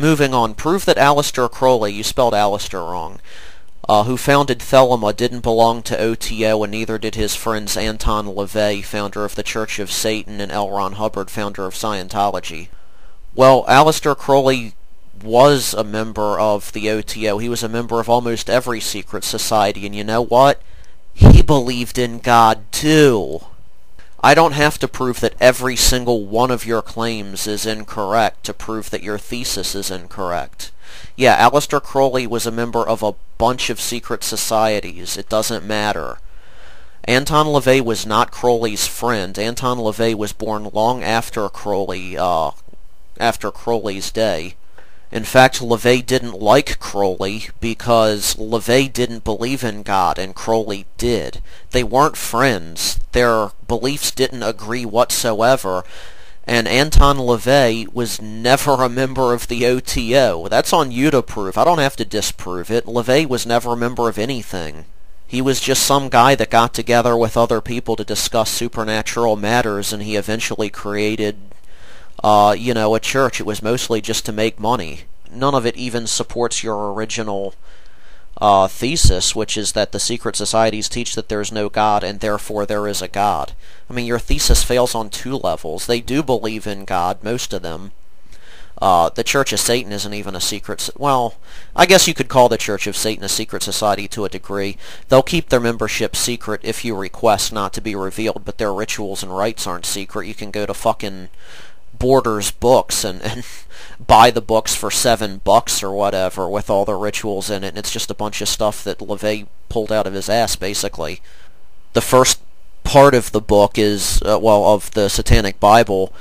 moving on. Prove that Aleister Crowley, you spelled Aleister wrong, who founded Thelema, didn't belong to OTO, and neither did his friends Anton LaVey, founder of the Church of Satan, and L Ron Hubbard, founder of Scientology. Well, Aleister Crowley was a member of the OTO. He was a member of almost every secret society, and you know what? He believed in God too. I don't have to prove that every single one of your claims is incorrect to prove that your thesis is incorrect. Yeah, Aleister Crowley was a member of a bunch of secret societies. It doesn't matter. Anton LaVey was not Crowley's friend. Anton LaVey was born long after Crowley's day. In fact, LaVey didn't like Crowley because LaVey didn't believe in God and Crowley did. They weren't friends. Their beliefs didn't agree whatsoever. And Anton LaVey was never a member of the OTO. That's on you to prove. I don't have to disprove it. LaVey was never a member of anything. He was just some guy that got together with other people to discuss supernatural matters, and he eventually created a church. It was mostly just to make money. None of it even supports your original thesis, which is that the secret societies teach that there is no God and therefore there is a God. I mean, your thesis fails on two levels. They do believe in God, most of them. The Church of Satan isn't even a secret... Well, I guess you could call the Church of Satan a secret society to a degree. They'll keep their membership secret if you request not to be revealed, but their rituals and rites aren't secret. You can go to fucking Borders Books and buy the books for $7 or whatever with all the rituals in it, and it's just a bunch of stuff that LaVey pulled out of his ass, basically. The first part of the book is, of the Satanic Bible,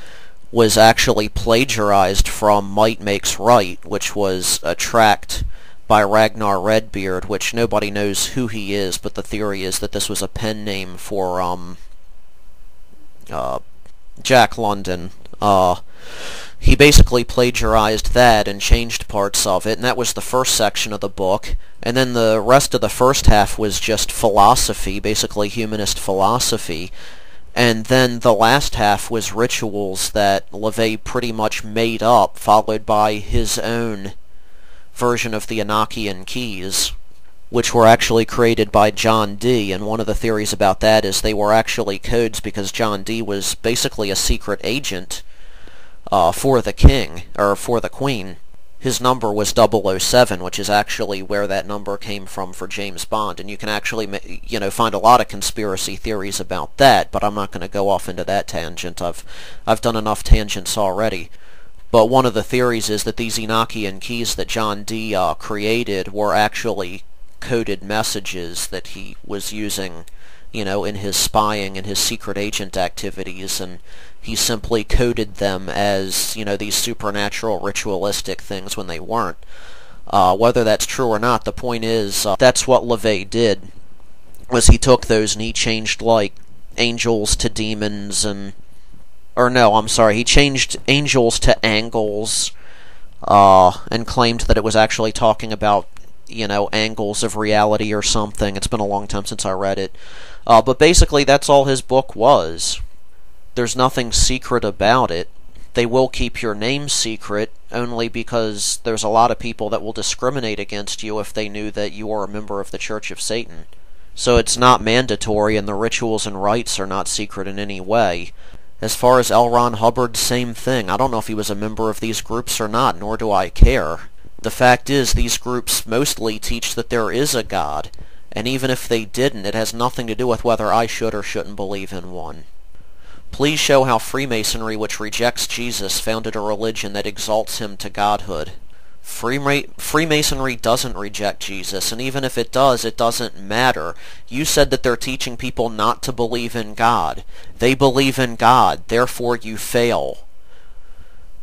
was actually plagiarized from Might Makes Right, which was a tract by Ragnar Redbeard, which nobody knows who he is, but the theory is that this was a pen name for Jack London. He basically plagiarized that and changed parts of it, and that was the first section of the book. And then the rest of the first half was just philosophy, basically humanist philosophy. And then the last half was rituals that LaVey pretty much made up, followed by his own version of the Enochian keys, which were actually created by John Dee. And one of the theories about that is they were actually codes because John Dee was basically a secret agent for the king, or for the queen. His number was 007, which is actually where that number came from for James Bond, and you can actually, find a lot of conspiracy theories about that, but I'm not going to go off into that tangent. I've done enough tangents already. But one of the theories is that these Enochian keys that John Dee created were actually coded messages that he was using, in his spying and his secret agent activities, and he simply coded them as, these supernatural ritualistic things when they weren't. Whether that's true or not, the point is, that's what LaVey did, was he took those and he changed, angels to demons he changed angels to angles, and claimed that it was actually talking about, angles of reality or something. It's been a long time since I read it. But basically, that's all his book was. There's nothing secret about it. They will keep your name secret only because there's a lot of people that will discriminate against you if they knew that you are a member of the Church of Satan. So it's not mandatory, and the rituals and rites are not secret in any way. As far as L Ron Hubbard, same thing. I don't know if he was a member of these groups or not, nor do I care. The fact is, these groups mostly teach that there is a God, and even if they didn't, it has nothing to do with whether I should or shouldn't believe in one. Please show how Freemasonry, which rejects Jesus, founded a religion that exalts him to godhood. Freemasonry doesn't reject Jesus, and even if it does, it doesn't matter. You said that they're teaching people not to believe in God. They believe in God, therefore you fail.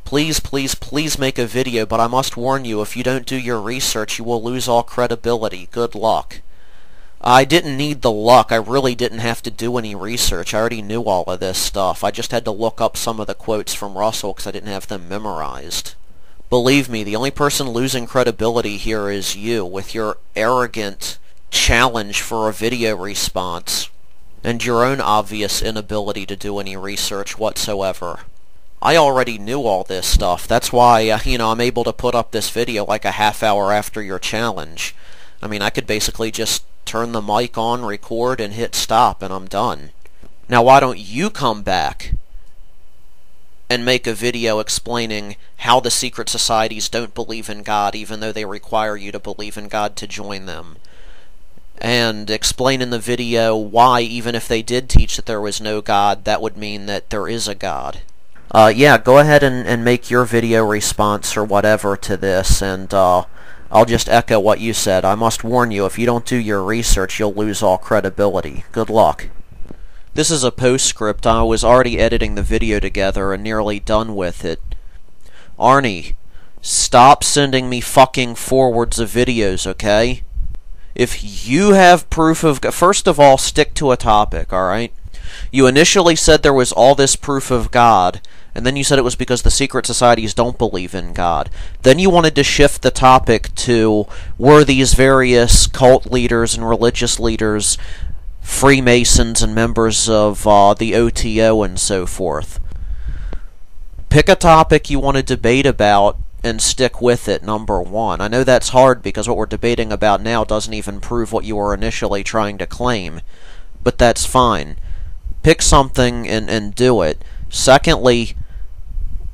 Please, please, please make a video, but I must warn you, if you don't do your research, you will lose all credibility. Good luck. I didn't need the luck. I really didn't have to do any research. I already knew all of this stuff. I just had to look up some of the quotes from Russell because I didn't have them memorized. Believe me, the only person losing credibility here is you, with your arrogant challenge for a video response, and your own obvious inability to do any research whatsoever. I already knew all this stuff. That's why, I'm able to put up this video like a half hour after your challenge. I mean, I could basically just turn the mic on, record, and hit stop, and I'm done. Now, why don't you come back and make a video explaining how the secret societies don't believe in God, even though they require you to believe in God to join them? And explain in the video why, even if they did teach that there was no God, that would mean that there is a God. Yeah, go ahead and make your video response or whatever to this, and I'll just echo what you said. I must warn you, if you don't do your research, you'll lose all credibility. Good luck. This is a postscript. I was already editing the video together and nearly done with it. Arnie, stop sending me fucking forwards of videos, okay? If you have proof of... First of all, stick to a topic, alright? You initially said there was all this proof of God, and then you said it was because the secret societies don't believe in God. Then you wanted to shift the topic to, were these various cult leaders and religious leaders Freemasons and members of the OTO and so forth? Pick a topic you want to debate about and stick with it, number one. I know that's hard because what we're debating about now doesn't even prove what you were initially trying to claim, but that's fine. Pick something and do it. Secondly,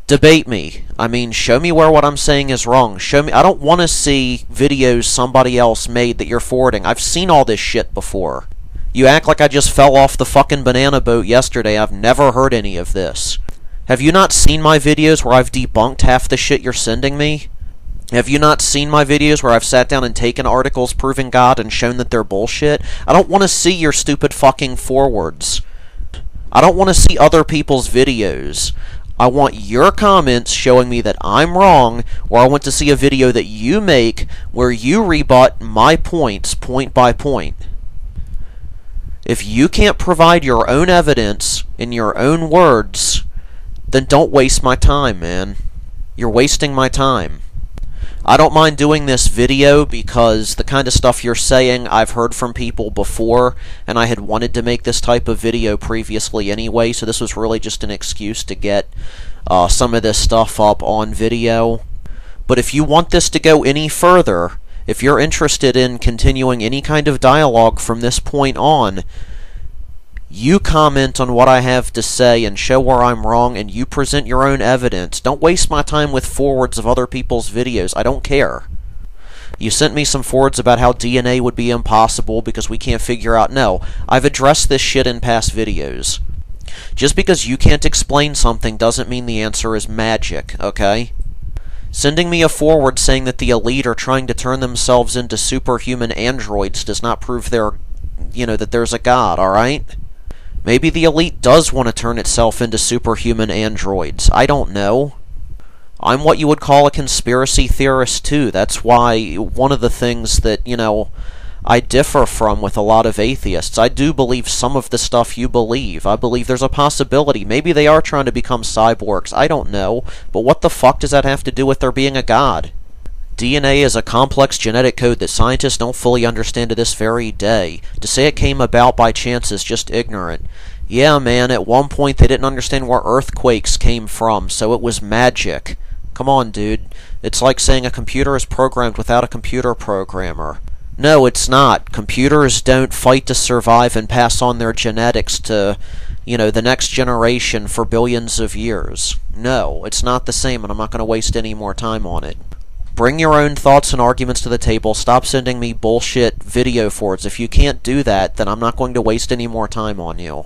debate me. I mean, show me where what I'm saying is wrong. Show me. I don't want to see videos somebody else made that you're forwarding. I've seen all this shit before. You act like I just fell off the fucking banana boat yesterday. I've never heard any of this. Have you not seen my videos where I've debunked half the shit you're sending me? Have you not seen my videos where I've sat down and taken articles proving God and shown that they're bullshit? I don't want to see your stupid fucking forwards. I don't want to see other people's videos. I want your comments showing me that I'm wrong, or I want to see a video that you make where you rebut my points point by point. If you can't provide your own evidence in your own words, then don't waste my time, man. You're wasting my time. I don't mind doing this video because the kind of stuff you're saying I've heard from people before, and I had wanted to make this type of video previously anyway, so this was really just an excuse to get some of this stuff up on video. But if you want this to go any further, if you're interested in continuing any kind of dialogue from this point on, you comment on what I have to say and show where I'm wrong, and you present your own evidence. Don't waste my time with forwards of other people's videos. I don't care. You sent me some forwards about how DNA would be impossible because we can't figure out... No, I've addressed this shit in past videos. Just because you can't explain something doesn't mean the answer is magic, okay? Sending me a forward saying that the elite are trying to turn themselves into superhuman androids does not prove they're... that there's a God, alright? Maybe the elite does want to turn itself into superhuman androids. I don't know. I'm what you would call a conspiracy theorist, too. That's why one of the things that, I differ from with a lot of atheists. I do believe some of the stuff you believe. I believe there's a possibility. Maybe they are trying to become cyborgs. I don't know. But what the fuck does that have to do with there being a God? DNA is a complex genetic code that scientists don't fully understand to this very day. To say it came about by chance is just ignorant. Yeah, man, at one point they didn't understand where earthquakes came from, so it was magic. Come on, dude. It's like saying a computer is programmed without a computer programmer. No, it's not. Computers don't fight to survive and pass on their genetics to, the next generation for billions of years. No, it's not the same, and I'm not going to waste any more time on it. Bring your own thoughts and arguments to the table. Stop sending me bullshit video forwards. If you can't do that, then I'm not going to waste any more time on you.